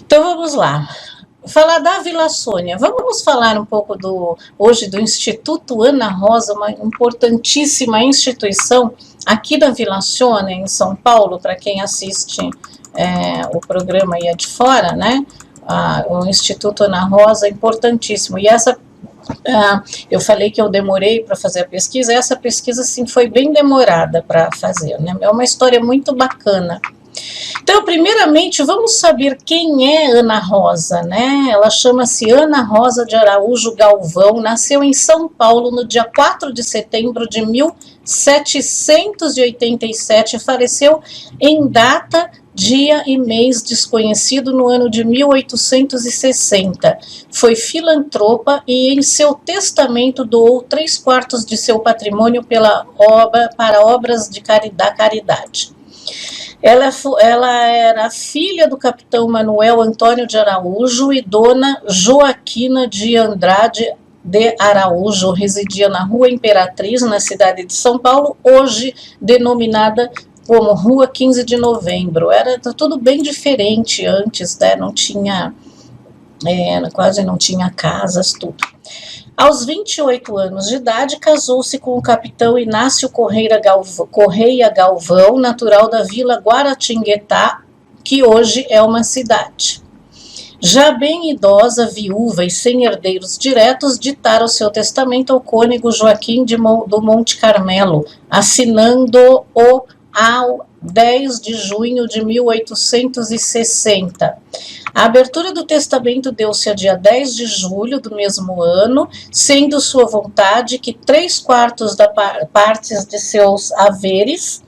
Então vamos lá. Falar da Vila Sônia. Vamos falar um pouco hoje do Instituto Ana Rosa, uma importantíssima instituição aqui da Vila Sônia, em São Paulo, para quem assiste o programa aí de fora, né? O Instituto Ana Rosa é importantíssimo. E eu falei que eu demorei para fazer a pesquisa, essa pesquisa sim foi bem demorada para fazer, né? É uma história muito bacana. Então, primeiramente, vamos saber quem é Ana Rosa, né? Ela chama-se Ana Rosa de Araújo Galvão, nasceu em São Paulo no dia 4 de setembro de 1787 e faleceu em data, dia e mês desconhecido no ano de 1860. Foi filantropa e em seu testamento doou 3/4 de seu patrimônio para obras de caridade. Ela era filha do capitão Manuel Antônio de Araújo e dona Joaquina de Andrade de Araújo. Residia na Rua Imperatriz, na cidade de São Paulo, hoje denominada como Rua 15 de Novembro. Era tudo bem diferente antes, né? Não tinha, quase não tinha casas, tudo. Aos 28 anos de idade, casou-se com o capitão Inácio Correia Galvão, natural da Vila Guaratinguetá, que hoje é uma cidade. Já bem idosa, viúva e sem herdeiros diretos, ditara o seu testamento ao cônego Joaquim do Monte Carmelo, assinando-o ao 10 de junho de 1860. A abertura do testamento deu-se a dia 10 de julho do mesmo ano, sendo sua vontade que 3/4 da partes de seus haveres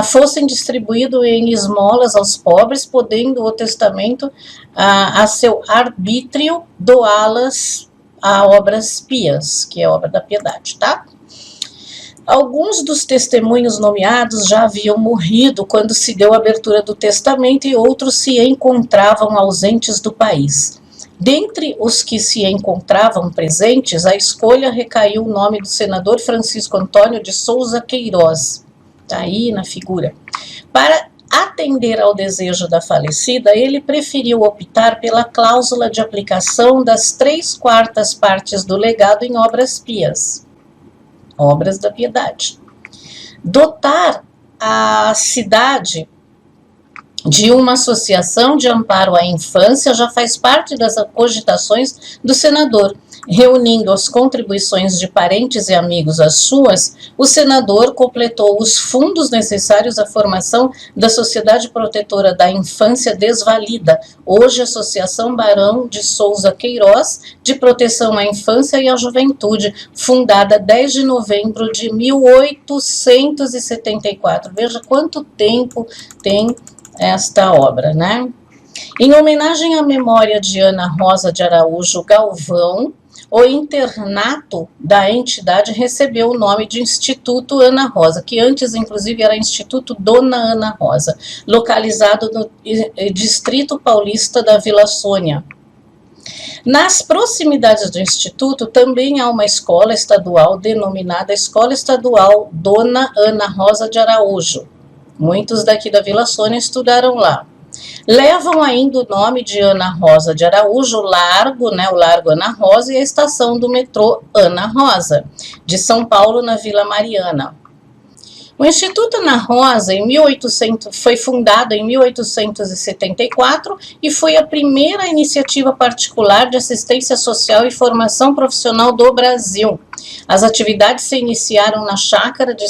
fossem distribuídos em esmolas aos pobres, podendo o testamento, a seu arbítrio, doá-las a obras pias, que é a obra da piedade, tá? Alguns dos testemunhos nomeados já haviam morrido quando se deu a abertura do testamento e outros se encontravam ausentes do país. Dentre os que se encontravam presentes, a escolha recaiu o nome do senador Francisco Antônio de Souza Queiroz, tá aí na figura. Para atender ao desejo da falecida, ele preferiu optar pela cláusula de aplicação das 3/4 partes do legado em obras pias. Obras da piedade. Dotar a cidade de uma associação de amparo à infância já faz parte das cogitações do senador. Reunindo as contribuições de parentes e amigos às suas, o senador completou os fundos necessários à formação da Sociedade Protetora da Infância Desvalida, hoje Associação Barão de Souza Queiroz, de Proteção à Infância e à Juventude, fundada 10 de novembro de 1874. Veja quanto tempo tem esta obra, né? Em homenagem à memória de Ana Rosa de Araújo Galvão, o internato da entidade recebeu o nome de Instituto Ana Rosa, que antes, inclusive, era Instituto Dona Ana Rosa, localizado no Distrito Paulista da Vila Sônia. Nas proximidades do Instituto também há uma escola estadual denominada Escola Estadual Dona Ana Rosa de Araújo. Muitos daqui da Vila Sônia estudaram lá. Levam ainda o nome de Ana Rosa de Araújo, o Largo Ana Rosa, e a estação do metrô Ana Rosa, de São Paulo, na Vila Mariana. O Instituto Ana Rosa foi fundado em 1874 e foi a primeira iniciativa particular de assistência social e formação profissional do Brasil. As atividades se iniciaram na chácara de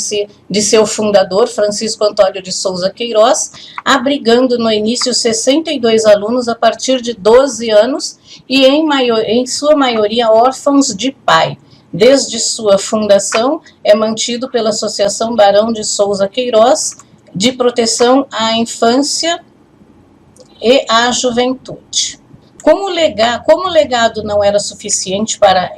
seu fundador, Francisco Antônio de Souza Queiroz, abrigando no início 62 alunos a partir de 12 anos e em sua maioria órfãos de pai. Desde sua fundação, é mantido pela Associação Barão de Souza Queiroz de Proteção à Infância e à Juventude. Como o legado não era suficiente para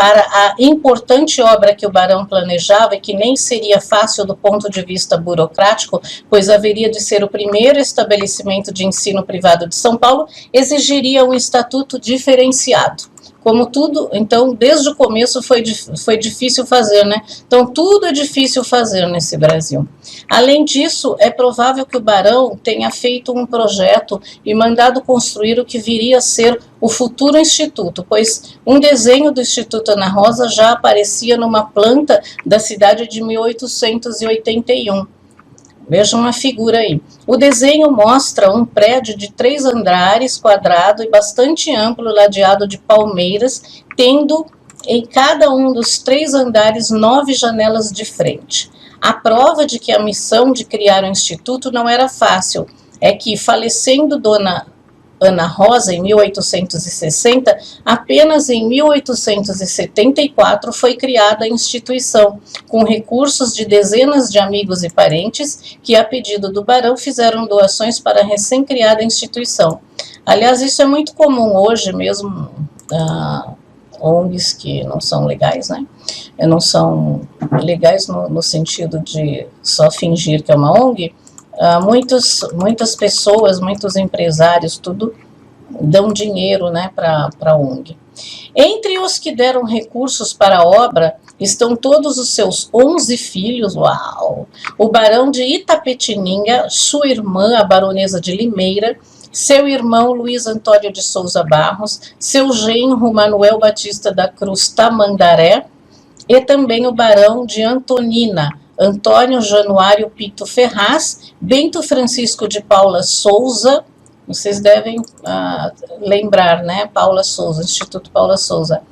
a importante obra que o Barão planejava e que nem seria fácil do ponto de vista burocrático, pois haveria de ser o primeiro estabelecimento de ensino privado de São Paulo, exigiria um estatuto diferenciado. Como tudo, então, desde o começo foi difícil fazer, né? Então, tudo é difícil fazer nesse Brasil. Além disso, é provável que o barão tenha feito um projeto e mandado construir o que viria a ser o futuro instituto, pois um desenho do Instituto Ana Rosa já aparecia numa planta da cidade de 1881. Vejam a figura aí. O desenho mostra um prédio de 3 andares, quadrado e bastante amplo, ladeado de palmeiras, tendo em cada um dos 3 andares 9 janelas de frente. A prova de que a missão de criar o instituto não era fácil é que, falecendo Dona Ana Rosa, em 1860, apenas em 1874 foi criada a instituição, com recursos de dezenas de amigos e parentes que, a pedido do barão, fizeram doações para a recém-criada instituição. Aliás, isso é muito comum hoje mesmo, ONGs que não são legais, né? Não são legais no sentido de só fingir que é uma ONG. Muitas pessoas, muitos empresários, tudo dão dinheiro, né, para a ONG. Entre os que deram recursos para a obra estão todos os seus 11 filhos, uau! O barão de Itapetininga, sua irmã, a baronesa de Limeira, seu irmão Luiz Antônio de Souza Barros, seu genro Manuel Batista da Cruz Tamandaré, e também o barão de Antonina, Antônio Januário Pinto Ferraz, Bento Francisco de Paula Souza, vocês devem lembrar, né? Paula Souza, Instituto Paula Souza.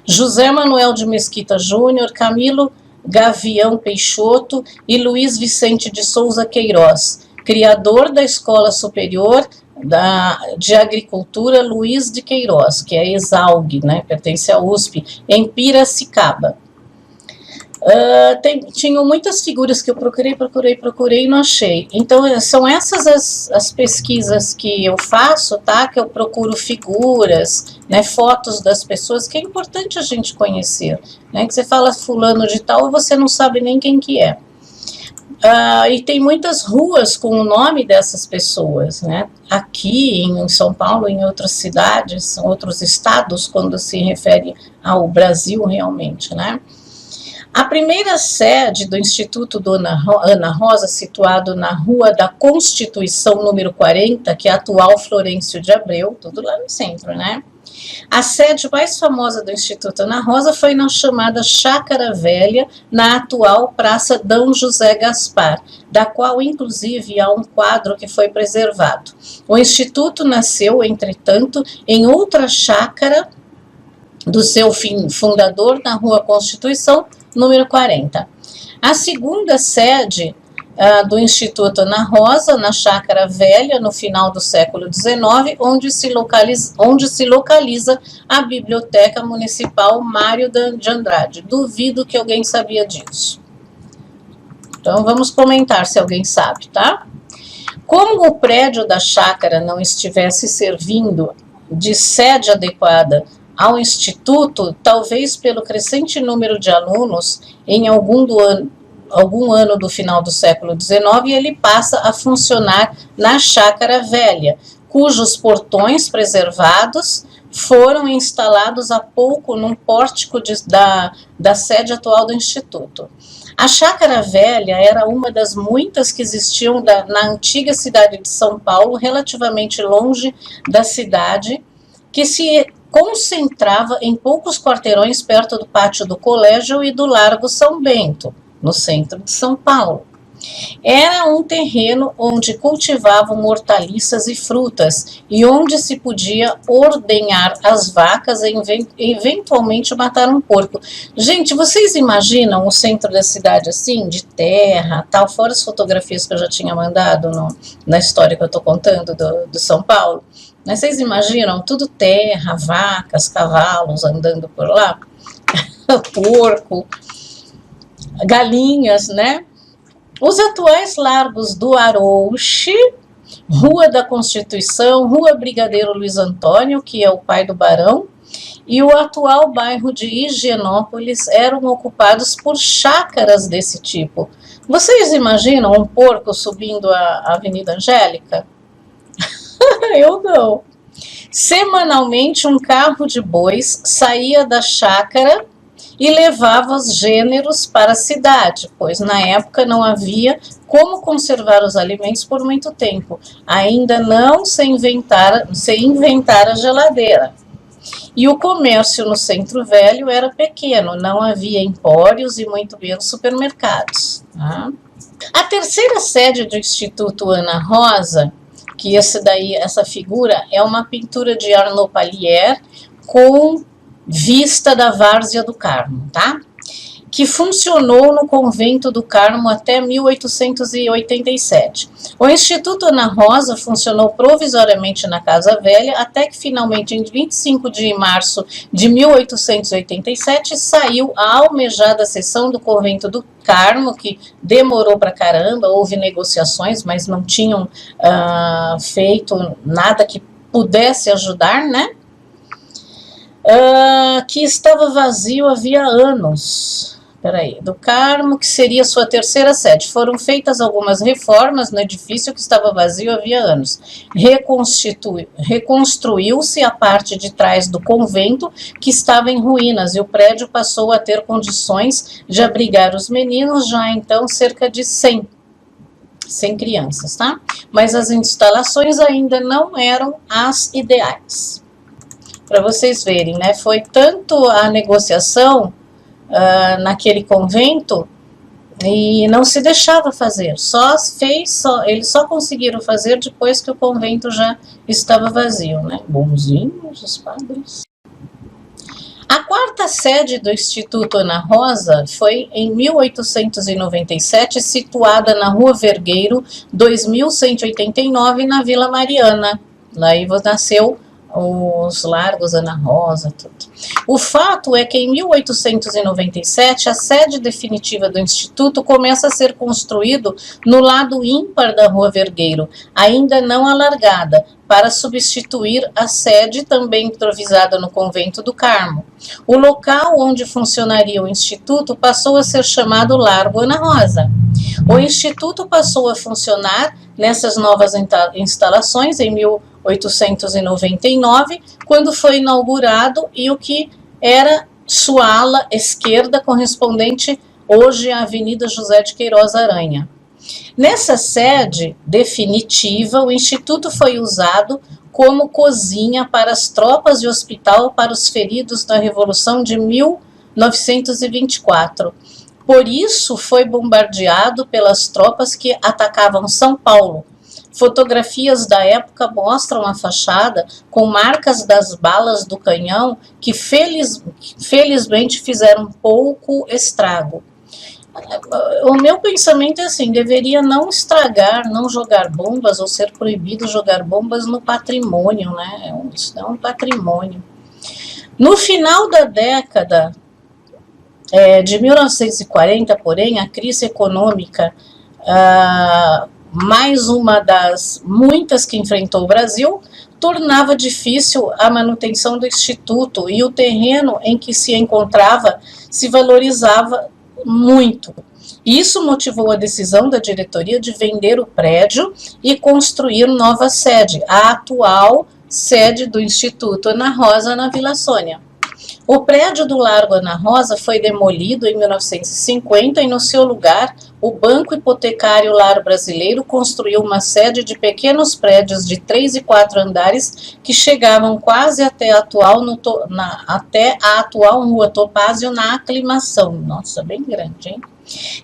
José Manuel de Mesquita Júnior, Camilo Gavião Peixoto e Luiz Vicente de Souza Queiroz, criador da Escola Superior de Agricultura Luiz de Queiroz, que é ESALG, né? Pertence à USP, em Piracicaba. Tinham muitas figuras que eu procurei e não achei. Então, são essas as pesquisas que eu faço, tá? Que eu procuro figuras, né, fotos das pessoas, que é importante a gente conhecer, né? Que você fala fulano de tal e você não sabe nem quem que é. E tem muitas ruas com o nome dessas pessoas, né? Aqui em São Paulo, em outras cidades, outros estados, quando se refere ao Brasil realmente, né? A primeira sede do Instituto Dona Ana Rosa, situado na Rua da Constituição, número 40, que é a atual Florencio de Abreu, tudo lá no centro, né? A sede mais famosa do Instituto Ana Rosa foi na chamada Chácara Velha, na atual Praça D. José Gaspar, da qual, inclusive, há um quadro que foi preservado. O Instituto nasceu, entretanto, em outra chácara do seu fundador, na Rua Constituição, número 40. A segunda sede do Instituto Ana Rosa, na Chácara Velha, no final do século XIX, onde se localiza a Biblioteca Municipal Mário de Andrade. Duvido que alguém sabia disso. Então, vamos comentar se alguém sabe, tá? Como o prédio da chácara não estivesse servindo de sede adequada ao Instituto, talvez pelo crescente número de alunos, em algum ano do final do século XIX, ele passa a funcionar na Chácara Velha, cujos portões preservados foram instalados há pouco num pórtico da sede atual do Instituto. A Chácara Velha era uma das muitas que existiam na antiga cidade de São Paulo, relativamente longe da cidade, que se concentrava em poucos quarteirões perto do pátio do colégio e do Largo São Bento, no centro de São Paulo. Era um terreno onde cultivavam hortaliças e frutas e onde se podia ordenhar as vacas e eventualmente matar um porco. Gente, vocês imaginam o centro da cidade assim, de terra, tal, fora as fotografias que eu já tinha mandado na história que eu estou contando do São Paulo? Mas vocês imaginam tudo terra, vacas, cavalos andando por lá, porco, galinhas, né? Os atuais largos do Arouche, Rua da Constituição, Rua Brigadeiro Luiz Antônio, que é o pai do barão, e o atual bairro de Higienópolis eram ocupados por chácaras desse tipo. Vocês imaginam um porco subindo a Avenida Angélica? Eu não. Semanalmente, um carro de bois saía da chácara e levava os gêneros para a cidade, pois na época não havia como conservar os alimentos por muito tempo. Ainda não se inventara a geladeira. E o comércio no Centro Velho era pequeno, não havia empórios e muito menos supermercados. Tá? A terceira sede do Instituto Ana Rosa, que essa figura é uma pintura de Arnaud Pallière com vista da Várzea do Carmo, tá? Que funcionou no Convento do Carmo até 1887. O Instituto Ana Rosa funcionou provisoriamente na Casa Velha até que finalmente em 25 de março de 1887 saiu a almejada seção do Convento do Carmo, que demorou pra caramba, houve negociações, mas não tinham feito nada que pudesse ajudar, né? Que estava vazio havia anos. Do Carmo, que seria sua terceira sede. Foram feitas algumas reformas no edifício que estava vazio havia anos. Reconstruiu-se a parte de trás do convento, que estava em ruínas, e o prédio passou a ter condições de abrigar os meninos, já então cerca de 100 crianças, tá? Mas as instalações ainda não eram as ideais. Para vocês verem, né? Foi tanto a negociação naquele convento e não se deixava fazer. Eles só conseguiram fazer depois que o convento já estava vazio, né? Bonzinhos os padres. A quarta sede do Instituto Ana Rosa foi em 1897, situada na Rua Vergueiro, 2189, na Vila Mariana. Daí nasceu os Largos Ana Rosa, tudo. O fato é que em 1897 a sede definitiva do Instituto começa a ser construído no lado ímpar da Rua Vergueiro, ainda não alargada, para substituir a sede também improvisada no Convento do Carmo. O local onde funcionaria o Instituto passou a ser chamado Largo Ana Rosa. O Instituto passou a funcionar nessas novas instalações em 1899, quando foi inaugurado, e o que era sua ala esquerda, correspondente hoje à Avenida José de Queiroz Aranha. Nessa sede definitiva, o Instituto foi usado como cozinha para as tropas e hospital para os feridos da Revolução de 1924. Por isso, foi bombardeado pelas tropas que atacavam São Paulo. Fotografias da época mostram a fachada com marcas das balas do canhão que felizmente fizeram pouco estrago. O meu pensamento é assim, deveria não estragar, não jogar bombas ou ser proibido jogar bombas no patrimônio, né? Isso é um patrimônio. No final da década de 1940, porém, a crise econômica, mais uma das muitas que enfrentou o Brasil, tornava difícil a manutenção do Instituto, e o terreno em que se encontrava se valorizava muito. Isso motivou a decisão da diretoria de vender o prédio e construir nova sede, a atual sede do Instituto Ana Rosa, na Vila Sônia. O prédio do Largo Ana Rosa foi demolido em 1950 e, no seu lugar, o Banco Hipotecário Lar Brasileiro construiu uma sede de pequenos prédios de 3 e 4 andares que chegavam quase até a atual Rua Topázio, na Aclimação. Nossa, bem grande, hein?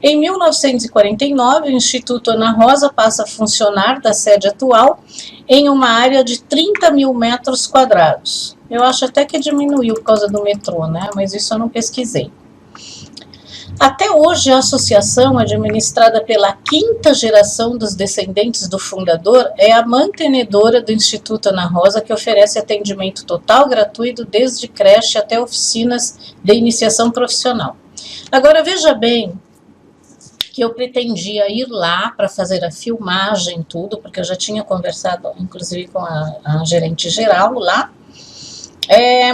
Em 1949, o Instituto Ana Rosa passa a funcionar da sede atual em uma área de 30 mil metros quadrados. Eu acho até que diminuiu por causa do metrô, né? Mas isso eu não pesquisei. Até hoje, a associação, administrada pela quinta geração dos descendentes do fundador, é a mantenedora do Instituto Ana Rosa, que oferece atendimento total gratuito, desde creche até oficinas de iniciação profissional. Agora, veja bem que eu pretendia ir lá para fazer a filmagem, tudo, porque eu já tinha conversado, inclusive, com a gerente geral lá,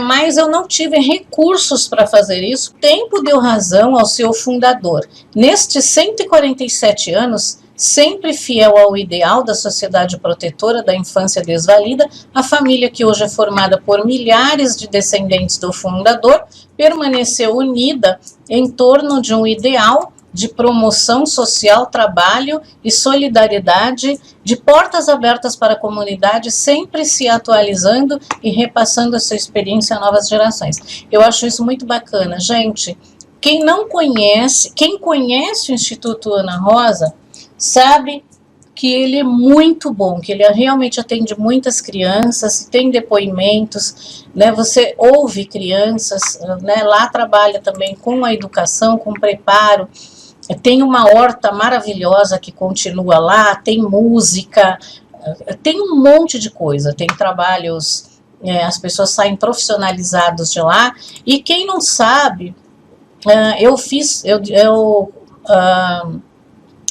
mas eu não tive recursos para fazer isso. O tempo deu razão ao seu fundador. Nestes 147 anos, sempre fiel ao ideal da sociedade protetora da infância desvalida, a família, que hoje é formada por milhares de descendentes do fundador, permaneceu unida em torno de um ideal de promoção social, trabalho e solidariedade, de portas abertas para a comunidade, sempre se atualizando e repassando essa experiência a novas gerações. Eu acho isso muito bacana. Gente, quem conhece o Instituto Ana Rosa, sabe que ele é muito bom, que ele realmente atende muitas crianças, tem depoimentos, né? Você ouve crianças, né? Lá trabalha também com a educação, com preparo. Tem uma horta maravilhosa que continua lá, tem música, tem um monte de coisa, tem trabalhos, as pessoas saem profissionalizados de lá. E quem não sabe, eu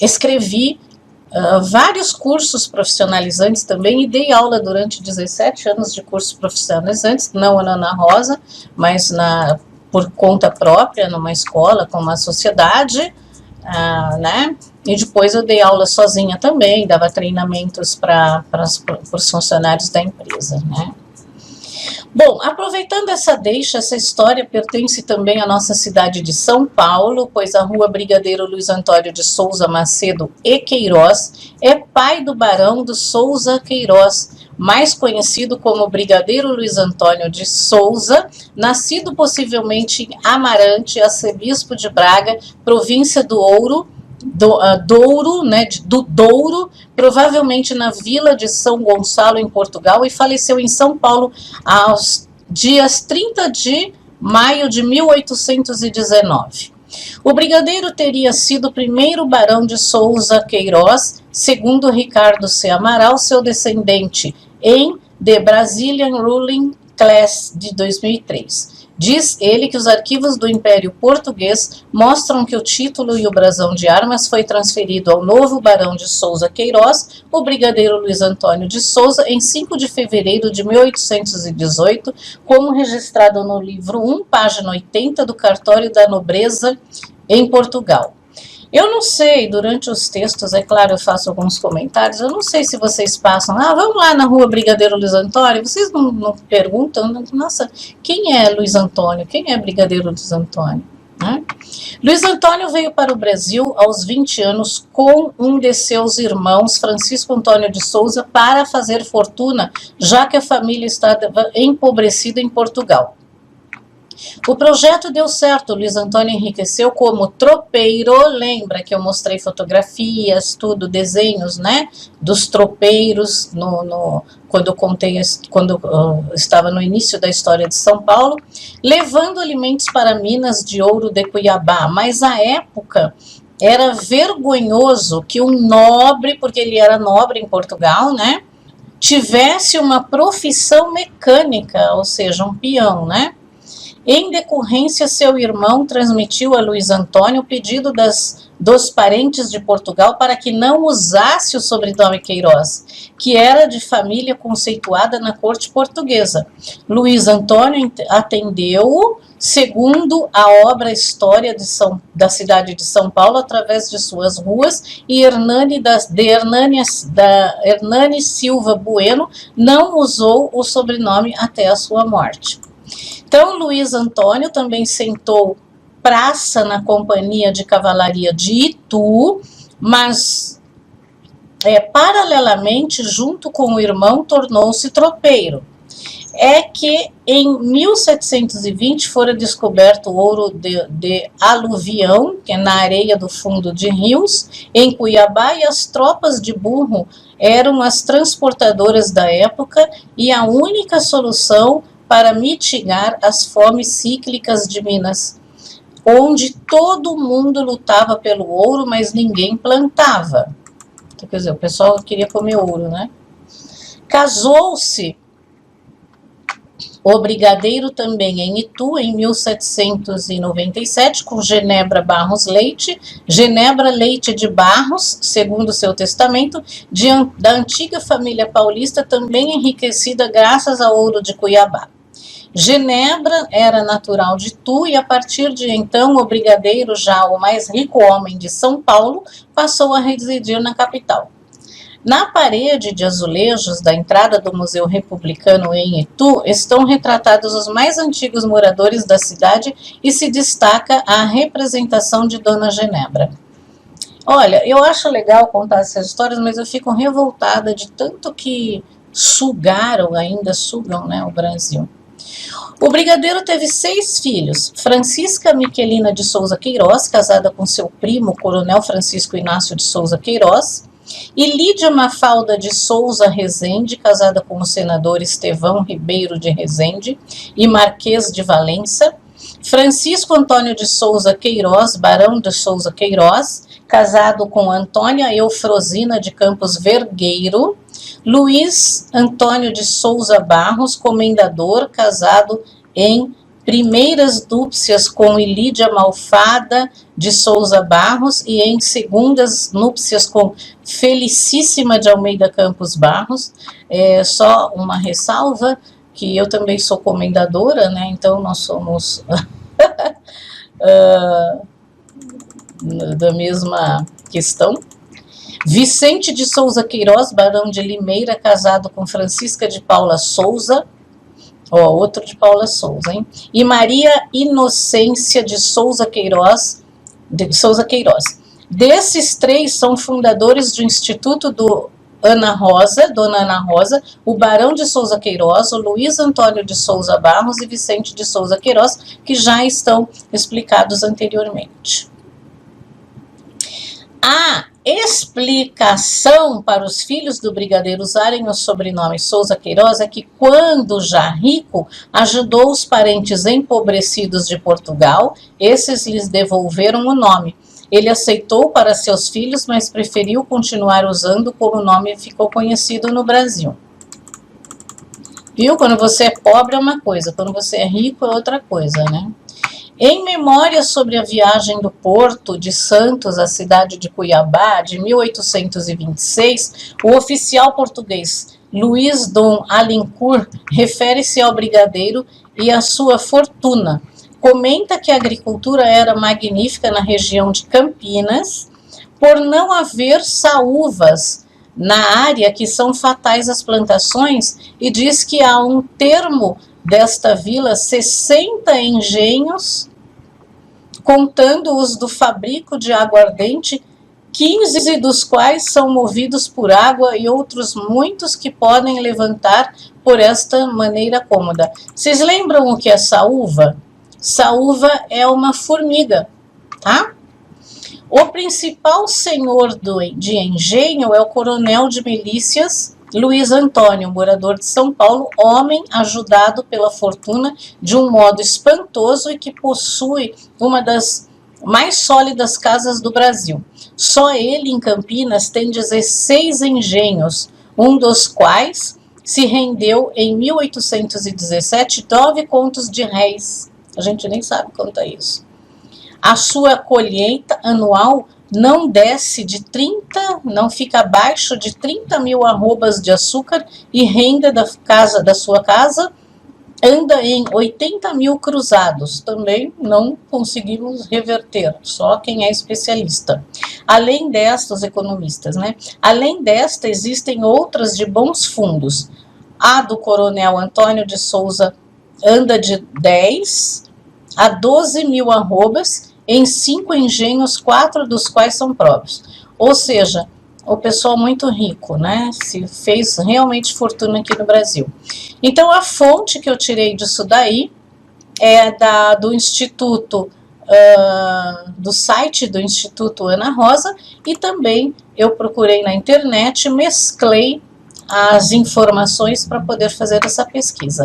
escrevi vários cursos profissionalizantes também, e dei aula durante 17 anos de cursos profissionalizantes, não na Ana Rosa, mas por conta própria, numa escola, com uma sociedade, né? E depois eu dei aula sozinha também, dava treinamentos para os funcionários da empresa, né? Bom, aproveitando essa deixa, essa história pertence também à nossa cidade de São Paulo, pois a rua Brigadeiro Luiz Antônio de Souza Macedo e Queiroz é pai do Barão do Souza Queiroz, mais conhecido como Brigadeiro Luiz Antônio de Souza, nascido possivelmente em Amarante, arcebispo de Braga, província do Douro, né, do Douro, provavelmente na vila de São Gonçalo, em Portugal, e faleceu em São Paulo aos dias 30 de maio de 1819. O brigadeiro teria sido o primeiro barão de Souza Queiroz, segundo Ricardo C. Amaral, seu descendente, em The Brazilian Ruling Class de 2003. Diz ele que os arquivos do Império Português mostram que o título e o brasão de armas foi transferido ao novo barão de Souza Queiroz, o brigadeiro Luiz Antônio de Souza, em 5 de fevereiro de 1818, como registrado no livro 1, página 80 do Cartório da Nobreza em Portugal. Eu não sei, durante os textos, é claro, eu faço alguns comentários, eu não sei se vocês passam, vamos lá na rua Brigadeiro Luiz Antônio, vocês não perguntam, nossa, quem é Luiz Antônio? Quem é Brigadeiro Luiz Antônio? Né? Luiz Antônio veio para o Brasil aos 20 anos com um de seus irmãos, Francisco Antônio de Souza, para fazer fortuna, já que a família estava empobrecida em Portugal. O projeto deu certo, Luiz Antônio enriqueceu como tropeiro, lembra que eu mostrei fotografias, tudo, desenhos, né, dos tropeiros, quando eu contei, quando estava no início da história de São Paulo, levando alimentos para Minas de Ouro de Cuiabá, mas à época era vergonhoso que um nobre, porque ele era nobre em Portugal, né, tivesse uma profissão mecânica, ou seja, um peão, né. Em decorrência, seu irmão transmitiu a Luiz Antônio o pedido dos parentes de Portugal para que não usasse o sobrenome Queiroz, que era de família conceituada na corte portuguesa. Luiz Antônio atendeu-o, segundo a obra História da cidade de São Paulo, através de suas ruas, e Hernani Silva Bueno não usou o sobrenome até a sua morte. Então, Luiz Antônio também sentou praça na Companhia de Cavalaria de Itu, mas, paralelamente, junto com o irmão, tornou-se tropeiro. É que em 1720 fora descoberto o ouro de aluvião, que é na areia do fundo de rios, em Cuiabá, e as tropas de burro eram as transportadoras da época e a única solução para mitigar as fomes cíclicas de Minas, onde todo mundo lutava pelo ouro, mas ninguém plantava. Então, quer dizer, o pessoal queria comer ouro, né? Casou-se o brigadeiro também em Itu, em 1797, com Genebra Barros Leite, Genebra Leite de Barros, segundo seu testamento, da antiga família paulista, também enriquecida graças ao ouro de Cuiabá. Genebra era natural de Tu e a partir de então o brigadeiro, já o mais rico homem de São Paulo, passou a residir na capital. Na parede de azulejos da entrada do Museu Republicano em Itu estão retratados os mais antigos moradores da cidade e se destaca a representação de Dona Genebra. Olha, eu acho legal contar essas histórias, mas eu fico revoltada de tanto que sugaram, ainda sugam, né, o Brasil. O brigadeiro teve 6 filhos. Francisca Miquelina de Souza Queiroz, casada com seu primo, coronel Francisco Inácio de Souza Queiroz, e Lídia Mafalda de Souza Rezende, casada com o senador Estevão Ribeiro de Rezende e Marquês de Valença. Francisco Antônio de Souza Queiroz, barão de Souza Queiroz, casado com Antônia Eufrosina de Campos Vergueiro. Luiz Antônio de Souza Barros, comendador, casado em primeiras núpcias com Ilídia Malfada de Souza Barros e em segundas núpcias com Felicíssima de Almeida Campos Barros. Só uma ressalva, que eu também sou comendadora, né? Então nós somos da mesma questão. Vicente de Souza Queiroz, barão de Limeira, casado com Francisca de Paula Souza, outro de Paula Souza, hein? E Maria Inocência de Souza Queiroz, Desses 3 são fundadores do Instituto do Ana Rosa, Dona Ana Rosa, o barão de Souza Queiroz, o Luiz Antônio de Souza Barros e Vicente de Souza Queiroz, que já estão explicados anteriormente. A explicação para os filhos do brigadeiro usarem o sobrenome Souza Queiroz é que, quando já rico, ajudou os parentes empobrecidos de Portugal, esses lhes devolveram o nome. Ele aceitou para seus filhos, mas preferiu continuar usando como o nome ficou conhecido no Brasil. Viu? Quando você é pobre é uma coisa, quando você é rico é outra coisa, né? Em memória sobre a viagem do Porto de Santos à cidade de Cuiabá, de 1826, o oficial português Luiz Dom Alincourt refere-se ao brigadeiro e à sua fortuna. Comenta que a agricultura era magnífica na região de Campinas, por não haver saúvas na área que são fatais às plantações, e diz que há um termo desta vila 60 engenhos, contando os do fabrico de aguardente, 15 dos quais são movidos por água e outros muitos que podem levantar por esta maneira cômoda. Vocês lembram o que é saúva? Saúva é uma formiga, tá? O principal senhor de engenho é o coronel de milícias Luiz Antônio, morador de São Paulo, homem ajudado pela fortuna de um modo espantoso e que possui uma das mais sólidas casas do Brasil. Só ele, em Campinas, tem 16 engenhos, um dos quais se rendeu em 1817 9 contos de réis. A gente nem sabe quanto é isso. A sua colheita anual não desce de 30, não fica abaixo de 30 mil arrobas de açúcar, e renda da sua casa anda em 80 mil cruzados. Também não conseguimos reverter, só quem é especialista. Além destas, economistas, né? Além desta, existem outras de bons fundos. A do coronel Antônio de Souza anda de 10 a 12 mil arrobas em 5 engenhos, 4 dos quais são próprios. Ou seja, o pessoal muito rico, né? Se fez realmente fortuna aqui no Brasil. Então, a fonte que eu tirei disso daí é do Instituto, do site do Instituto Ana Rosa, e também eu procurei na internet, mesclei as informações para poder fazer essa pesquisa.